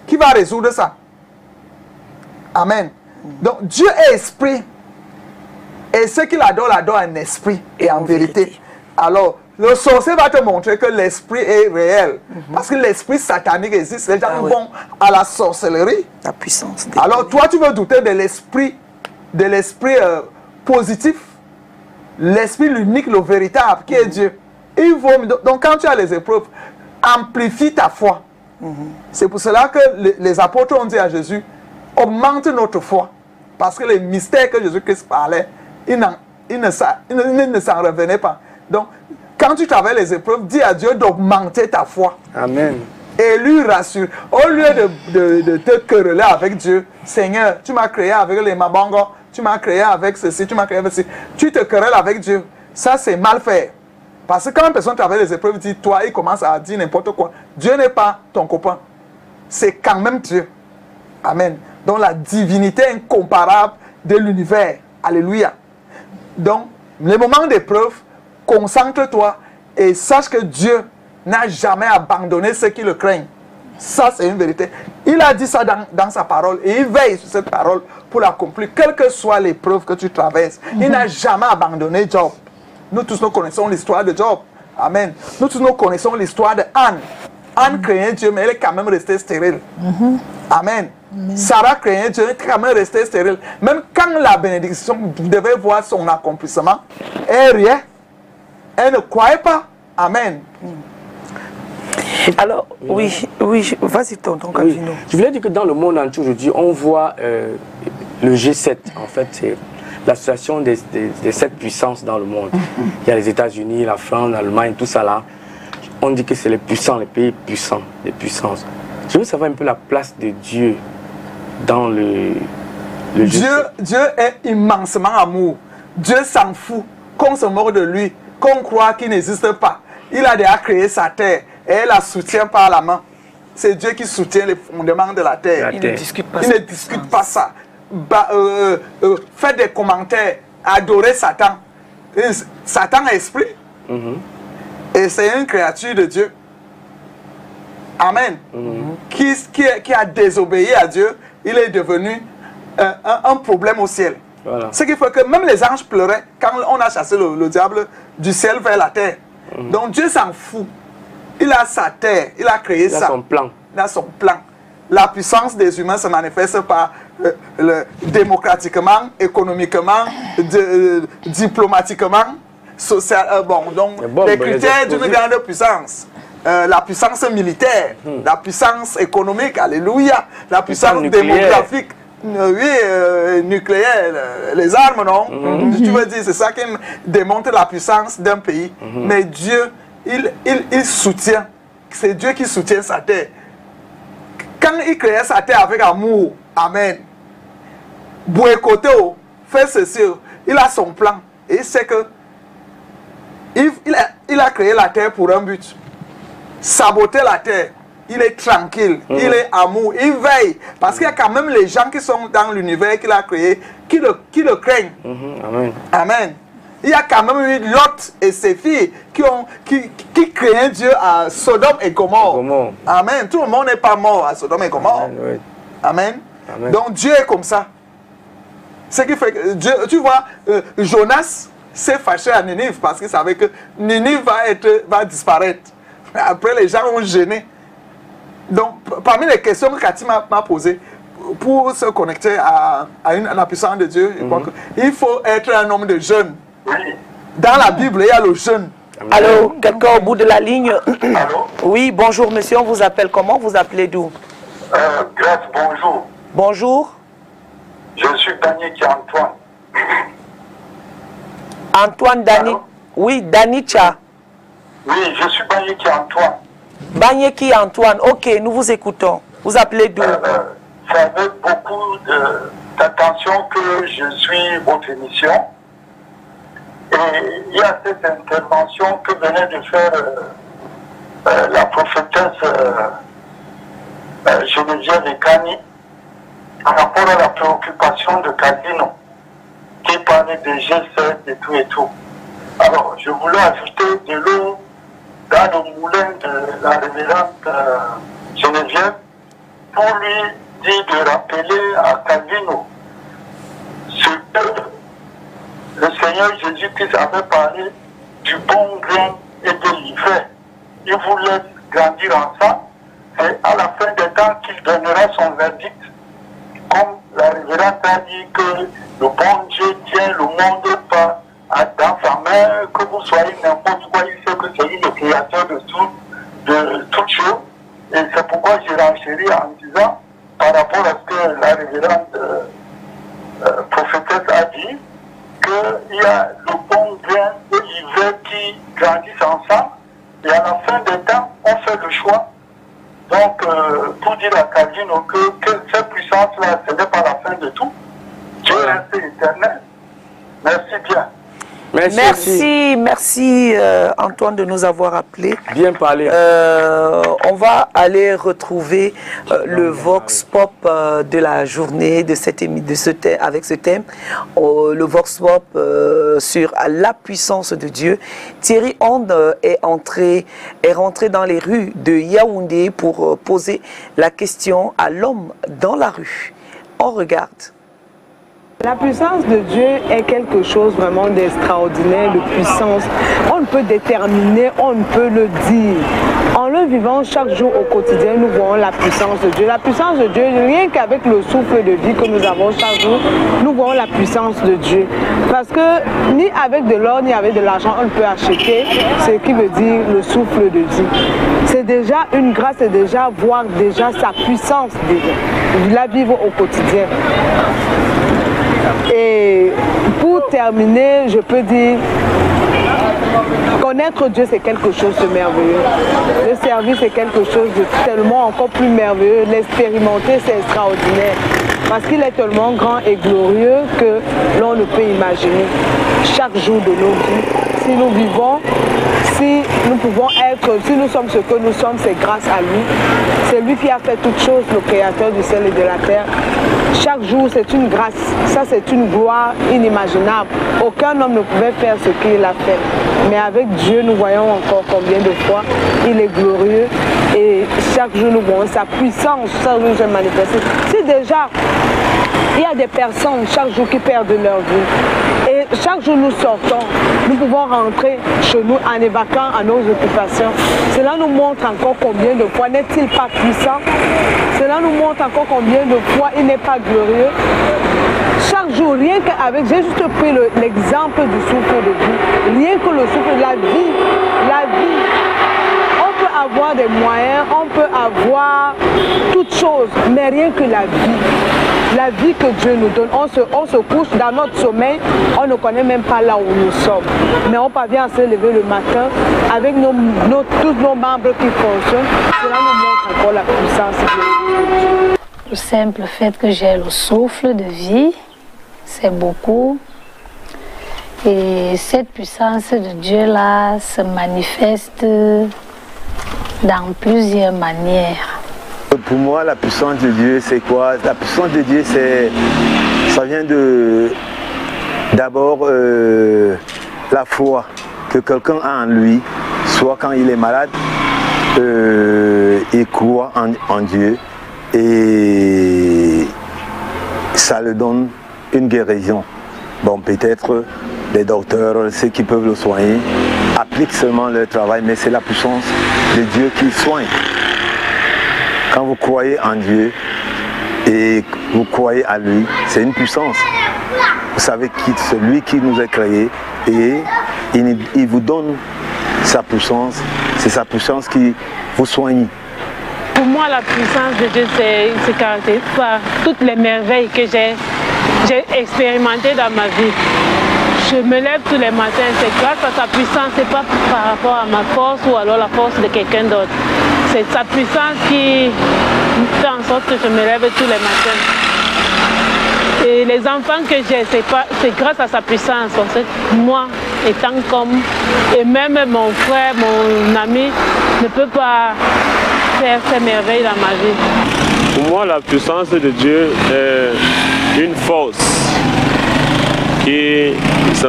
Speaker 2: Qui va résoudre ça? Amen. Donc Dieu est esprit. Et ce qu'il adore en esprit et en vérité. Alors, le sorcier va te montrer que l'esprit est réel. Parce que l'esprit satanique existe. Les gens vont à la sorcellerie.
Speaker 5: La puissance.
Speaker 2: Alors toi, tu veux douter de l'esprit positif. L'esprit l'unique, le véritable, qui est Dieu. Donc quand tu as les épreuves, amplifie ta foi. C'est pour cela que les apôtres ont dit à Jésus, augmente notre foi. Parce que les mystères que Jésus-Christ parlait, il ne s'en revenait pas. Donc, quand tu travailles les épreuves, dis à Dieu d'augmenter ta foi.
Speaker 3: Amen.
Speaker 2: et lui rassurer. Au lieu de te quereller avec Dieu, Seigneur, tu m'as créé avec les mabangos, tu m'as créé avec ceci, tu m'as créé avec ceci. Tu te querelles avec Dieu. Ça, c'est mal fait. Parce que quand une personne traverse les épreuves, dit toi, il commence à dire n'importe quoi. Dieu n'est pas ton copain. C'est quand même Dieu. Amen. Donc la divinité incomparable de l'univers. Alléluia. Donc, les moments d'épreuve, concentre-toi et sache que Dieu n'a jamais abandonné ceux qui le craignent. Ça, c'est une vérité. Il a dit ça dans sa parole et il veille sur cette parole pour l'accomplir, quelle que soit l'épreuve que tu traverses. Il n'a jamais abandonné Job. Nous tous nous connaissons l'histoire de Job. Amen. Nous tous nous connaissons l'histoire de Anne. Anne craignait Dieu, mais elle est quand même restée stérile. Amen. Sarah craignait Dieu, elle est quand même restée stérile. Même quand la bénédiction devait voir son accomplissement, elle riait. Elle ne croyait pas. Amen.
Speaker 5: Alors, oui, vas-y, tonton Calvino.
Speaker 3: Je voulais dire que dans le monde entier aujourd'hui, on voit le G7, en fait, c'est l'association des 7 puissances dans le monde. Il y a les États-Unis, la France, l'Allemagne, tout ça là. On dit que c'est les puissants, les pays puissants, les puissances. Je veux savoir un peu la place de Dieu dans le G7.
Speaker 2: Dieu est immensément amour. Dieu s'en fout qu'on se moque de lui, qu'on croit qu'il n'existe pas. Il a déjà créé sa terre et elle la soutient par la main. C'est Dieu qui soutient les fondements de la terre.
Speaker 5: Il ne discute pas
Speaker 2: Il ne discute pas ça. Faites des commentaires, adorez Satan. Satan est esprit. Et c'est une créature de Dieu. Amen. Qui a désobéi à Dieu, il est devenu un problème au ciel. Voilà. Ce qui fait que même les anges pleuraient quand on a chassé le diable du ciel vers la terre. Donc Dieu s'en fout. Il a sa terre, il a créé ça.
Speaker 3: Il a son plan.
Speaker 2: Il a son plan. La puissance des humains se manifeste par démocratiquement, économiquement, diplomatiquement, social. Les critères d'une grande puissance. La puissance militaire, la puissance économique, alléluia, la puissance démographique, nucléaire, les armes, non? Tu veux dire, c'est ça qui démontre la puissance d'un pays. Mais Dieu, il soutient, c'est Dieu qui soutient sa terre. Quand il créait sa terre avec amour, amen, boycotter, faire ceci, il a son plan. Et il sait que il a créé la terre pour un but. Saboter la terre, il est tranquille, il est amour, il veille. Parce qu'il y a quand même les gens qui sont dans l'univers qu'il a créé, qui le craignent.
Speaker 3: Amen.
Speaker 2: Amen. Il y a quand même eu Lot et ses filles qui craignaient Dieu à Sodome et Gomorrhe. Amen. Tout le monde n'est pas mort à Sodome et Gomorrhe. Amen. Oui. Amen. Amen. Donc Dieu est comme ça. Ce qui fait que Dieu, tu vois, Jonas s'est fâché à Ninive parce qu'il savait que Ninive va disparaître. Après, les gens ont gêné. Donc, parmi les questions que Cathy m'a posées, pour se connecter à la puissance de Dieu, il faut être un homme de jeûne. Dans la Bible, il y a le jeûne.
Speaker 5: Allô, quelqu'un au bout de la ligne? Allô? Oui, bonjour monsieur, on vous appelle comment? Vous appelez d'où?
Speaker 6: Grâce, bonjour.
Speaker 5: Bonjour.
Speaker 6: Je suis Danichi Antoine.
Speaker 5: Antoine Dani. Allô? Oui, Danicha.
Speaker 6: Oui, je suis Banyeki Antoine.
Speaker 5: Banyeki Antoine, ok, nous vous écoutons. Vous appelez d'où?
Speaker 6: C'est avec beaucoup d'attention que je suis votre émission. Et il y a cette intervention que venait de faire la prophétesse Geneviève Ekani par rapport à la préoccupation de Calvino, qui parlait des G7 et tout et tout. Alors, je voulais ajouter de l'eau dans le moulin de la révérende Geneviève pour lui dire de rappeler à Calvino ce que le Seigneur Jésus-Christ avait parlé du bon grain et de l'ivraie. Il vous laisse grandir en ça. C'est à la fin des temps qu'il donnera son verdict. Comme la révérende a dit que le bon Dieu tient le monde dans sa main, que vous soyez n'importe quoi, il sait que c'est lui le créateur de toutes choses. Et c'est pourquoi j'ai renchéri en disant, par rapport à ce que la révérende prophétesse a dit, qu'il y a le bon grain et l'ivraie qui grandissent ensemble, et à la fin des temps, on fait le choix. Donc, pour dire à Calvino que cette puissance-là, ce n'est pas la fin de tout. Dieu reste éternel. Merci bien.
Speaker 5: Merci Antoine de nous avoir appelés.
Speaker 3: Bien parlé.
Speaker 5: On va aller retrouver le Vox Pop de la journée avec ce thème. Le Vox Pop sur la puissance de Dieu. Thierry Onde est rentré dans les rues de Yaoundé pour poser la question à l'homme dans la rue. On regarde.
Speaker 7: La puissance de Dieu est quelque chose vraiment d'extraordinaire, de puissance. On ne peut déterminer, on ne peut le dire. En le vivant chaque jour au quotidien, nous voyons la puissance de Dieu. La puissance de Dieu, rien qu'avec le souffle de vie que nous avons chaque jour, nous voyons la puissance de Dieu. Parce que ni avec de l'or, ni avec de l'argent, on ne peut acheter ce qui veut dire le souffle de vie. C'est déjà une grâce, c'est déjà voir déjà sa puissance, la vivre au quotidien. Et pour terminer, je peux dire, connaître Dieu, c'est quelque chose de merveilleux. Le servir, c'est quelque chose de tellement encore plus merveilleux. L'expérimenter, c'est extraordinaire. Parce qu'il est tellement grand et glorieux que l'on ne peut imaginer. Chaque jour de nos vies, si nous vivons, si nous pouvons être, si nous sommes ce que nous sommes, c'est grâce à lui. C'est lui qui a fait toutes choses, le créateur du ciel et de la terre. Chaque jour, c'est une grâce. Ça, c'est une gloire inimaginable. Aucun homme ne pouvait faire ce qu'il a fait. Mais avec Dieu, nous voyons encore combien de fois il est glorieux. Et chaque jour, nous voyons sa puissance. Chaque jour, je manifeste. Si déjà, il y a des personnes chaque jour qui perdent leur vie. Et chaque jour, nous sortons. Nous pouvons rentrer chez nous en évacuant à nos occupations. Cela nous montre encore combien de fois n'est-il pas puissant. Cela nous montre encore combien de fois il n'est pas glorieux. Chaque jour, rien qu'avec, j'ai juste pris l'exemple du souffle de vie. Rien que le souffle de la vie. On peut avoir des moyens, on peut avoir toutes choses, mais rien que la vie. La vie que Dieu nous donne, on se couche dans notre sommeil, on ne connaît même pas là où nous sommes. Mais on parvient à se lever le matin avec tous nos membres qui fonctionnent. Cela nous montre encore la puissance de Dieu.
Speaker 8: Le simple fait que j'ai le souffle de vie, c'est beaucoup. Et cette puissance de Dieu-là se manifeste dans plusieurs manières.
Speaker 9: Pour moi, la puissance de Dieu, c'est quoi? La puissance de Dieu, ça vient d'abord la foi que quelqu'un a en lui, soit quand il est malade, il croit en Dieu et ça lui donne une guérison. Bon, peut-être les docteurs, ceux qui peuvent le soigner, appliquent seulement leur travail, mais c'est la puissance de Dieu qui soigne. Quand vous croyez en Dieu et vous croyez à lui, c'est une puissance. Vous savez que c'est lui qui nous a créés et il vous donne sa puissance. C'est sa puissance qui vous soigne.
Speaker 10: Pour moi, la puissance de Dieu se caractérise par toutes les merveilles que j'ai expérimentées dans ma vie. Je me lève tous les matins, c'est grâce à sa puissance, c'est pas par rapport à ma force ou alors la force de quelqu'un d'autre. C'est sa puissance qui fait en sorte que je me lève tous les matins. Et les enfants que j'ai, c'est grâce à sa puissance. Parce que moi, étant comme, et même mon frère, mon ami, ne peut pas faire ces merveilles dans ma vie.
Speaker 11: Pour moi, la puissance de Dieu est une force qui se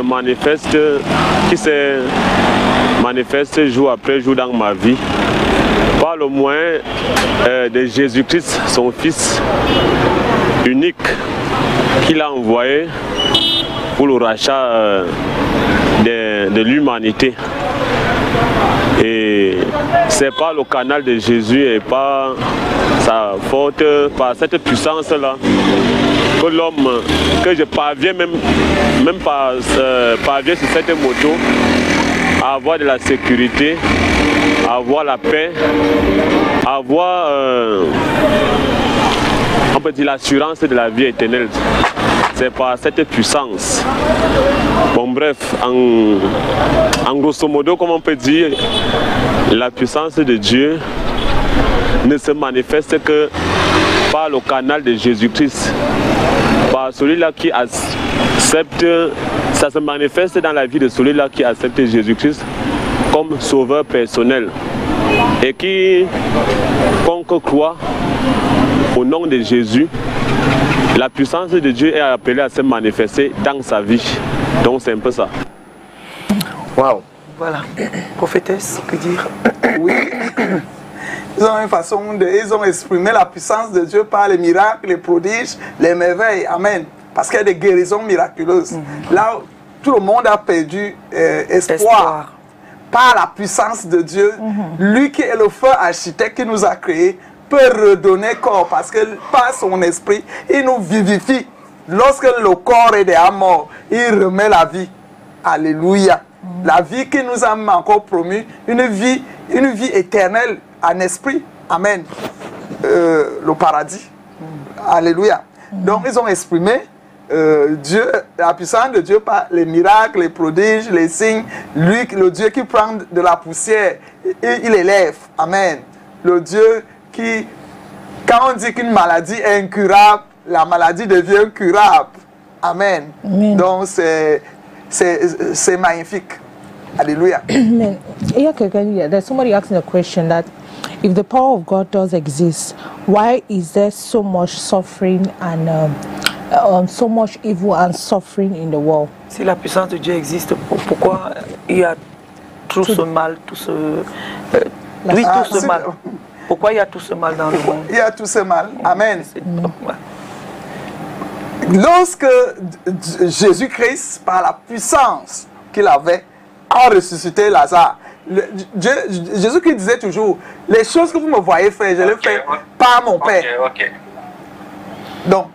Speaker 11: manifeste jour après jour dans ma vie. Par le moyen de Jésus-Christ, son Fils unique, qu'il a envoyé pour le rachat de l'humanité. Et c'est par le canal de Jésus et par sa faute, par cette puissance-là, que l'homme, que je parviens même parvient sur cette moto à avoir de la sécurité, à avoir la paix, à avoir on peut dire l'assurance de la vie éternelle. C'est par cette puissance. Bon bref, en grosso modo, comme on peut dire, la puissance de Dieu ne se manifeste que par le canal de Jésus-Christ. Par celui-là qui accepte, ça se manifeste dans la vie de celui-là qui accepte Jésus-Christ comme sauveur personnel et qui, quiconque croit au nom de Jésus, la puissance de Dieu est appelée à se manifester dans sa vie. Donc c'est un peu ça.
Speaker 5: Waouh. Voilà. Prophétesse, que dire?
Speaker 2: Oui. Ils ont une façon ils ont exprimé la puissance de Dieu par les miracles, les prodiges, les merveilles. Amen. Parce qu'il y a des guérisons miraculeuses. Là, tout le monde a perdu espoir. Par la puissance de Dieu, lui qui est le feu architecte qui nous a créés, peut redonner corps parce que par son esprit, il nous vivifie. Lorsque le corps est déjà mort, il remet la vie. Alléluia. La vie qui nous a encore promis, une vie éternelle en esprit. Amen. Le paradis. Alléluia. Donc ils ont exprimé Dieu, la puissance de Dieu par les miracles, les prodiges, les signes. Lui, le Dieu qui prend de la poussière, il élève. Amen. Le Dieu qui, quand on dit qu'une maladie est incurable, la maladie devient curable. Amen. Donc c'est magnifique. Alléluia.
Speaker 4: Amen. There's somebody asking a question that if the power of God does exist, why is there so much suffering and so much evil and suffering in the world?
Speaker 5: Si la puissance de Dieu existe, pourquoi il y a tout ce mal, tout ce mal? Pourquoi il y a tout ce mal dans le monde?
Speaker 2: Il y a tout ce mal. Amen. Lorsque Jésus-Christ, par la puissance qu'il avait, a ressuscité Lazare, Jésus-Christ disait toujours, les choses que vous me voyez faire, je les fais par mon Père. Donc,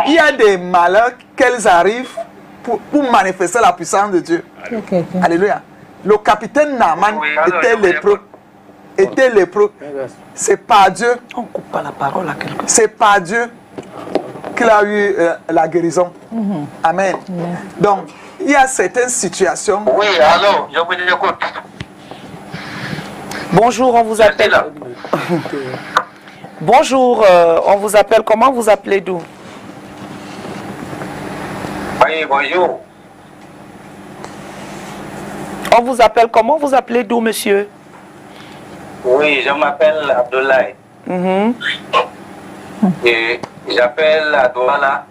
Speaker 2: il y a des malheurs qu'elles arrivent pour manifester la puissance de Dieu. Alléluia. Le capitaine Naaman était lépreux. C'est pas Dieu.
Speaker 5: On ne coupe pas la parole à quelqu'un.
Speaker 2: C'est pas Dieu qu'il a eu la guérison. Amen. Donc, il y a certaines situations.
Speaker 6: Oui, allô, je vous écoute.
Speaker 5: Bonjour, on vous appelle. Bonjour, on vous appelle. Comment vous appelez d'où?
Speaker 6: Oui, bonjour.
Speaker 5: On vous appelle. Comment vous appelez d'où, monsieur?
Speaker 6: Oui, je m'appelle Abdoulaye. Et j'appelle à Douala.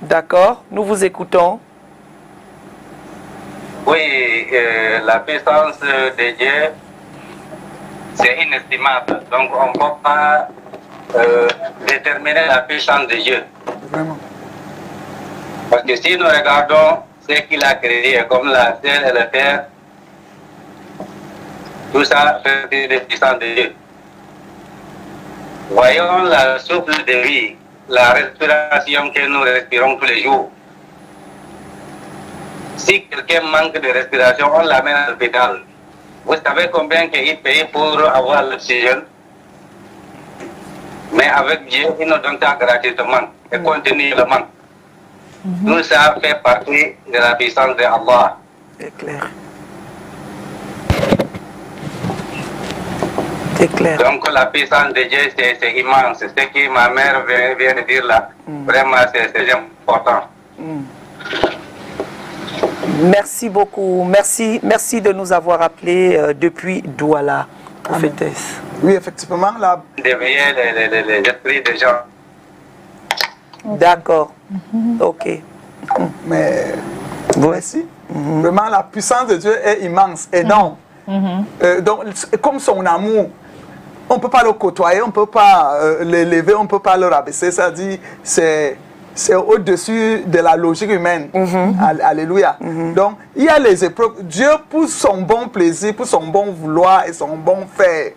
Speaker 5: D'accord, nous vous écoutons.
Speaker 6: Oui, la puissance de Dieu, c'est inestimable. Donc on ne peut pas déterminer la puissance de Dieu.
Speaker 2: Vraiment.
Speaker 6: Parce que si nous regardons ce qu'il a créé, comme la terre et la terre, tout ça fait partie de la puissance de Dieu. Voyons le souffle de vie, la respiration que nous respirons tous les jours. Si quelqu'un manque de respiration, on l'amène à l'hôpital. Vous savez combien il paye pour avoir l'oxygène? Mais avec Dieu, il nous donne ça gratuitement et continuellement. Tout ça fait partie de la puissance de Allah.
Speaker 5: C'est clair. C'est clair.
Speaker 6: Donc la puissance de Dieu, c'est immense. C'est ce que ma mère vient de dire là. Vraiment, c'est important.
Speaker 5: Merci beaucoup. Merci de nous avoir appelés depuis Douala, prophétesse.
Speaker 2: Oui, effectivement.
Speaker 6: D'éveiller les esprits des gens.
Speaker 5: D'accord. Ok.
Speaker 2: Mais voici. Vraiment, la puissance de Dieu est immense, énorme. Donc, comme son amour, on ne peut pas le côtoyer, on ne peut pas l'élever, on ne peut pas le rabaisser. Ça dit, c'est au-dessus de la logique humaine. Alléluia. Donc, il y a les épreuves. Dieu, pour son bon plaisir, pour son bon vouloir et son bon faire,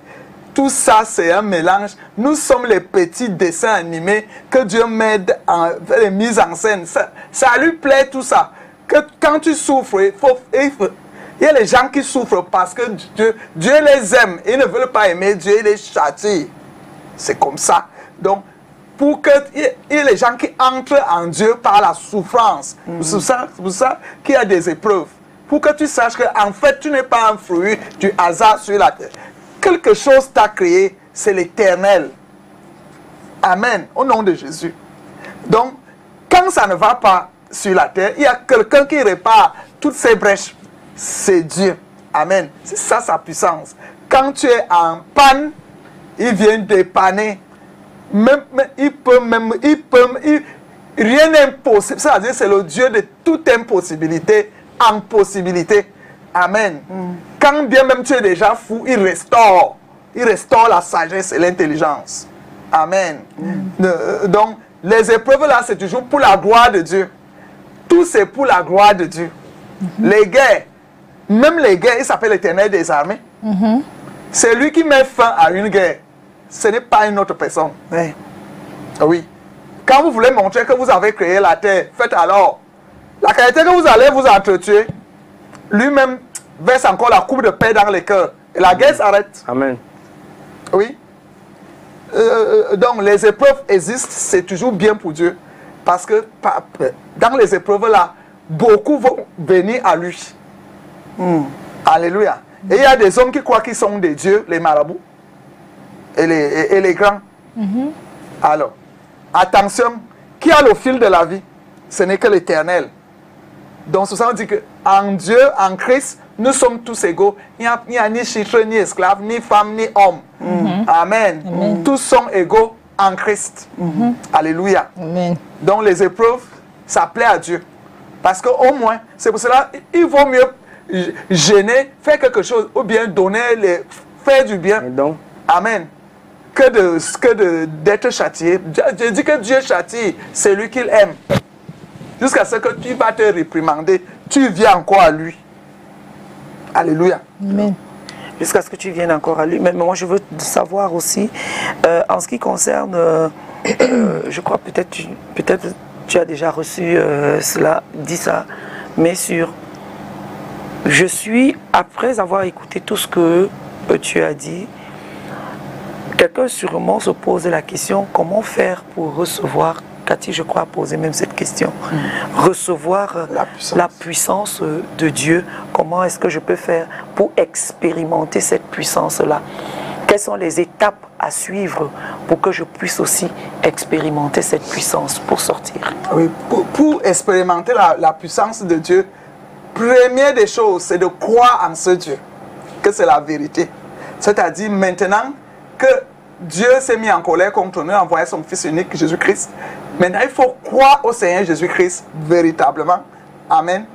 Speaker 2: tout ça, c'est un mélange. Nous sommes les petits dessins animés que Dieu m'aide à les mises en scène. Ça lui plaît tout ça. Que quand tu souffres, il y a les gens qui souffrent parce que Dieu les aime. Ils ne veulent pas aimer Dieu, il les châtie. C'est comme ça. Donc, pour que il y ait les gens qui entrent en Dieu par la souffrance. C'est pour ça qu'il y a des épreuves. Pour que tu saches qu'en fait, tu n'es pas un fruit du hasard sur la terre. Quelque chose t'a créé. c'est l'Éternel. Amen. Au nom de Jésus. Donc, quand ça ne va pas sur la terre, il y a quelqu'un qui répare toutes ces brèches. C'est Dieu. Amen. C'est ça sa puissance. Quand tu es en panne, il vient dépanner. Rien n'est impossible. C'est-à-dire c'est le Dieu de toute impossibilité en possibilité. Amen. Quand bien même tu es déjà fou, il restaure. Il restaure la sagesse et l'intelligence. Amen. Donc, les épreuves là, c'est toujours pour la gloire de Dieu. Tout c'est pour la gloire de Dieu. Les guerres, même les guerres, il s'appelle l'Éternel des armées. C'est lui qui met fin à une guerre. Ce n'est pas une autre personne. Oui. Quand vous voulez montrer que vous avez créé la terre, faites alors. La qualité que vous allez vous entretuer, lui-même verse encore la coupe de paix dans les cœurs. Et la guerre s'arrête.
Speaker 3: Amen.
Speaker 2: Oui. Donc les épreuves existent, c'est toujours bien pour Dieu. Parce que dans les épreuves là, beaucoup vont venir à lui. Alléluia. Et il y a des hommes qui croient qu'ils sont des dieux, les marabouts et les grands. Alors, attention, qui a le fil de la vie? Ce n'est que l'Éternel. Donc, c'est ça on dit qu'en Dieu, en Christ, nous sommes tous égaux. Il n'y a ni chiffre, ni esclave, ni femme, ni homme. Amen. Tous sont égaux en Christ. Alléluia.
Speaker 4: Amen.
Speaker 2: Donc, les épreuves, ça plaît à Dieu. Parce qu'au moins, c'est pour cela il vaut mieux gêner, faire quelque chose, ou bien donner, faire du bien.
Speaker 3: Donc,
Speaker 2: amen. Que d'être châtié. Je dis que Dieu châtie celui qu'il aime. Jusqu'à ce que tu vas te réprimander, tu viens encore à lui. Alléluia.
Speaker 4: Amen.
Speaker 5: Jusqu'à ce que tu viennes encore à lui. Mais moi, je veux savoir aussi, en ce qui concerne, je crois peut-être tu as déjà reçu cela, dit ça, mais sur, je suis, après avoir écouté tout ce que tu as dit, quelqu'un sûrement se pose la question, comment faire pour recevoir, Cathy, je crois, a posé même cette question, recevoir la puissance de Dieu, comment est-ce que je peux faire pour expérimenter cette puissance-là? Quelles sont les étapes à suivre pour que je puisse aussi expérimenter cette puissance pour sortir?
Speaker 2: Oui, pour expérimenter la puissance de Dieu, première des choses, c'est de croire en ce Dieu, que c'est la vérité. C'est-à-dire maintenant que Dieu s'est mis en colère contre nous, a envoyé son Fils unique, Jésus-Christ. Maintenant, il faut croire au Seigneur Jésus-Christ véritablement. Amen.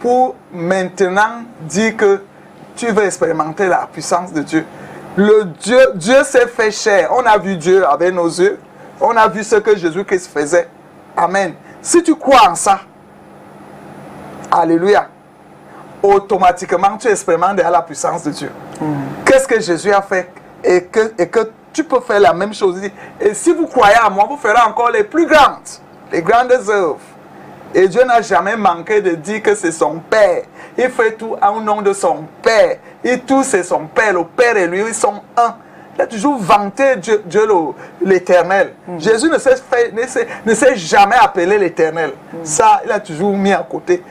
Speaker 2: Pour maintenant dire que tu veux expérimenter la puissance de Dieu. Dieu s'est fait chair. On a vu Dieu avec nos yeux. On a vu ce que Jésus-Christ faisait. Amen. Si tu crois en ça, alléluia, automatiquement tu expérimentes la puissance de Dieu. Qu'est-ce que Jésus a fait et que tu peux faire la même chose. Et si vous croyez à moi, vous ferez encore les plus grandes œuvres. Et Dieu n'a jamais manqué de dire que c'est son Père. Il fait tout au nom de son Père. Et tout c'est son Père. Le Père et lui, ils sont un. Il a toujours vanté Dieu l'Éternel. Jésus ne s'est jamais appelé l'Éternel. Ça, il a toujours mis à côté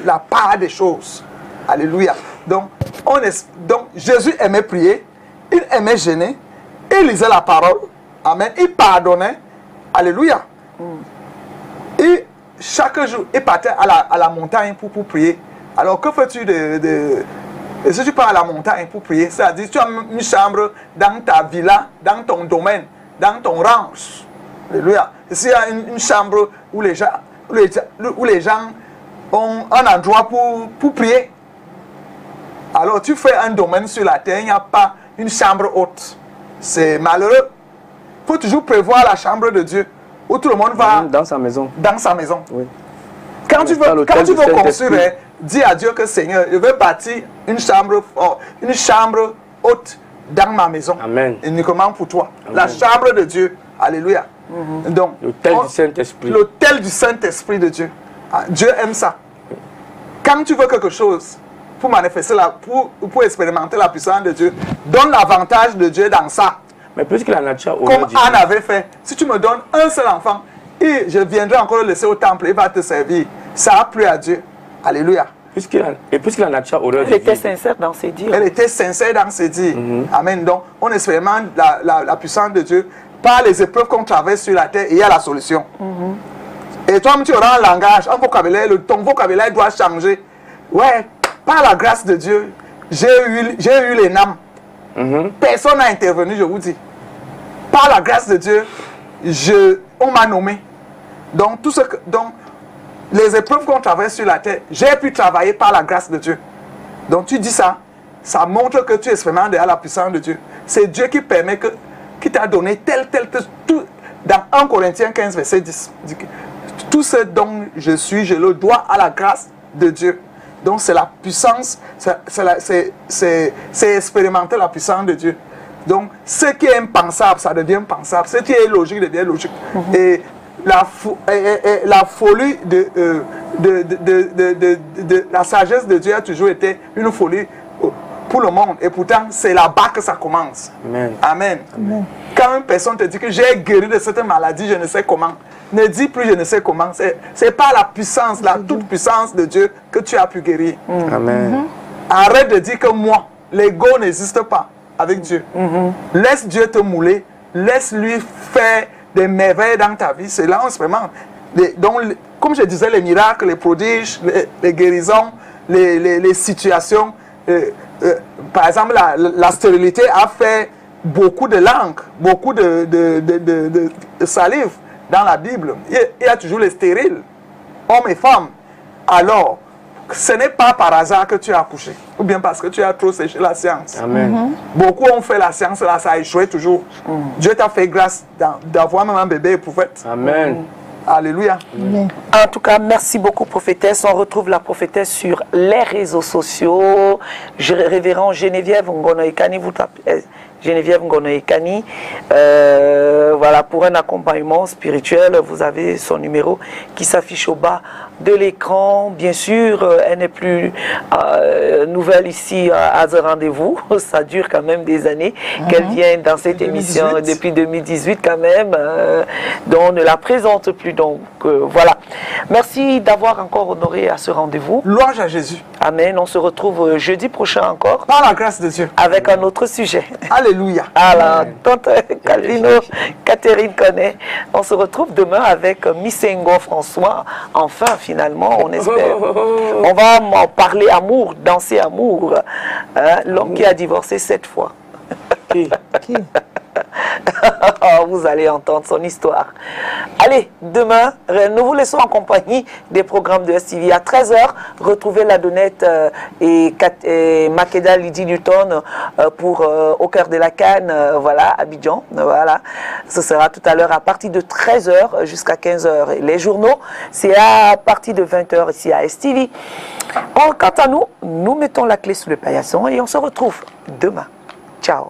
Speaker 2: la part des choses. Alléluia. Donc Jésus aimait prier. Il aimait jeûner. Il lisait la parole. Amen. Il pardonnait. Alléluia. Et chaque jour, il partait à la montagne pour prier. Alors, que fais-tu et si tu pars à la montagne pour prier, c'est-à-dire tu as une chambre dans ta villa, dans ton domaine, dans ton ranch. Alléluia. Ici, il y a une chambre où les gens ont un endroit pour prier. Alors, tu fais un domaine sur la terre, il n'y a pas une chambre haute. C'est malheureux. Il faut toujours prévoir la chambre de Dieu où tout le monde va
Speaker 3: dans sa maison.
Speaker 2: Dans sa maison.
Speaker 3: Oui.
Speaker 2: Quand tu veux construire, dis à Dieu que Seigneur, je veux bâtir une chambre haute dans ma maison.
Speaker 3: Amen.
Speaker 2: Uniquement pour toi.
Speaker 3: Amen.
Speaker 2: La chambre de Dieu. Alléluia. Donc,
Speaker 3: l'autel du Saint-Esprit.
Speaker 2: L'autel du Saint-Esprit de Dieu. Dieu aime ça. Quand tu veux quelque chose, pour manifester pour expérimenter la puissance de Dieu, donne l'avantage de Dieu dans ça.
Speaker 3: Mais plus que la nature,
Speaker 2: comme Anne avait fait, si tu me donnes un seul enfant, et je viendrai encore le laisser au temple, il va te servir. Ça a plu à Dieu. Alléluia.
Speaker 3: Puisqu'il en a déjà horreur
Speaker 5: Elle était sincère dans ses dires.
Speaker 2: Elle était sincère dans ses dires. Amen. Donc, on expérimente la puissance de Dieu par les épreuves qu'on traverse sur la terre et il y a la solution. Et toi, tu auras un langage, un vocabulaire, ton vocabulaire doit changer. Ouais, par la grâce de Dieu, j'ai eu les names. Personne n'a intervenu, je vous dis. Par la grâce de Dieu, on m'a nommé. Donc, les épreuves qu'on traverse sur la terre, j'ai pu travailler par la grâce de Dieu. Donc, tu dis ça, ça montre que tu expérimentes la puissance de Dieu. C'est Dieu qui permet qui t'a donné tel, tout. Dans 1 Corinthiens 15, verset 10, dit que tout ce dont je suis, je le dois à la grâce de Dieu. Donc, c'est la puissance, c'est expérimenter la puissance de Dieu. Donc, ce qui est impensable, ça devient pensable. Ce qui est logique devient logique. Et la folie de la sagesse de Dieu a toujours été une folie pour le monde. Et pourtant, c'est là-bas que ça commence. Amen. Amen. Amen. Quand une personne te dit que j'ai guéri de cette maladie, je ne sais comment, ne dis plus je ne sais comment. C'est pas la puissance, la toute puissance de Dieu que tu as pu guérir. Amen. Arrête de dire que moi, l'ego n'existe pas avec Dieu. Laisse Dieu te mouler. Laisse-lui faire des merveilles dans ta vie. C'est là, on se vraiment. Donc, comme je disais, les miracles, les prodiges, les guérisons, les situations. Par exemple, la stérilité a fait beaucoup de langues, beaucoup de salive dans la Bible. Il y a toujours les stériles, hommes et femmes. Alors, ce n'est pas par hasard que tu as accouché, ou bien parce que tu as trop séché la science. Amen. Beaucoup ont fait la science, là, ça a échoué toujours. Dieu t'a fait grâce d'avoir même un bébé éprouvette. Amen. Alléluia.
Speaker 5: Amen. En tout cas, merci beaucoup, prophétesse. On retrouve la prophétesse sur les réseaux sociaux. Révérend Geneviève Ngonoekani, vous tapez Geneviève Ngonoekani. Voilà, pour un accompagnement spirituel, vous avez son numéro qui s'affiche au bas de l'écran. Bien sûr, elle n'est plus nouvelle ici à ce rendez-vous. Ça dure quand même des années qu'elle vient dans cette émission depuis 2018 quand même. Donc on ne la présente plus. Donc voilà. Merci d'avoir encore honoré à ce rendez-vous.
Speaker 2: Louange à Jésus.
Speaker 5: Amen. On se retrouve jeudi prochain encore.
Speaker 2: Par la grâce de Dieu.
Speaker 5: Avec un autre sujet.
Speaker 2: Alléluia.
Speaker 5: Alors, tante Calvino, Catherine connaît. On se retrouve demain avec Missengo François. Enfin, finalement, on espère. On va m'en parler amour, danser amour. L'homme qui a divorcé 7 fois. Oh, vous allez entendre son histoire. Allez, demain, nous vous laissons en compagnie des programmes de STV. À 13 h, retrouvez la Donnette et Makeda Lydie Newton pour Au cœur de la Canne, voilà, Abidjan. Voilà. Ce sera tout à l'heure à partir de 13 h jusqu'à 15 h. Les journaux, c'est à partir de 20 h ici à STV. Quant à nous, nous mettons la clé sous le paillasson et on se retrouve demain. Ciao.